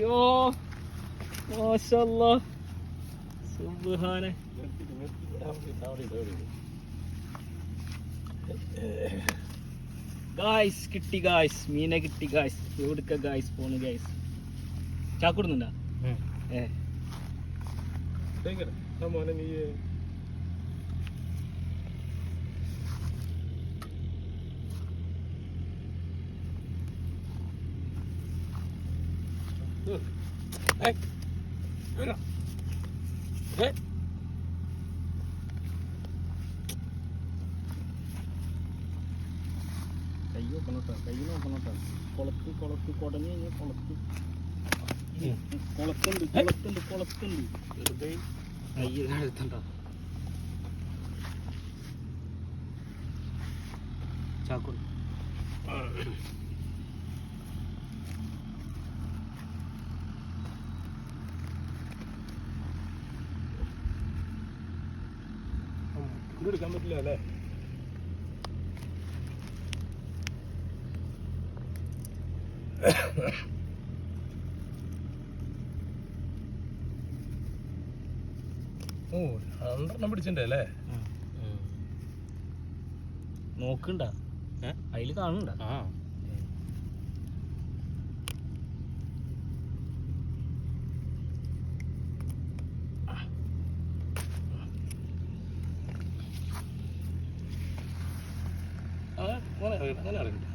യോ മാഷല്ലാ സുബ്ഹാനെ. ഗായ്സ് കിട്ടി ഗായ്സ്, മീനെ കിട്ടി ഗായ്സ്. എവിടുക്ക ഗായ്സ് പോണ് ഗായ്സ്? ചാക്കുടുന്നുണ്ടാ? നീ കൈ നോക്കണോട്ടോ, കൈ നോക്കണോട്ടോ. കുളത്ത് കുളത്ത് കുടഞ്ഞു കഴിഞ്ഞാൽ കുളത്ത് കുളത്തുണ്ട് കുളത്തുണ്ട് കുളത്തുണ്ട്. വെറുതെ അയ്യടുത്തണ്ട ചാക്കുണ്ട്. എടുക്കാൻ പറ്റില്ല അല്ലേ? ഓ 2 പിടിച്ചിട്ടേ അല്ലേ? നോക്കണ്ട, അതില് കാണണ്ട. അങ്ങനെ ഇറങ്ങട്ടെ.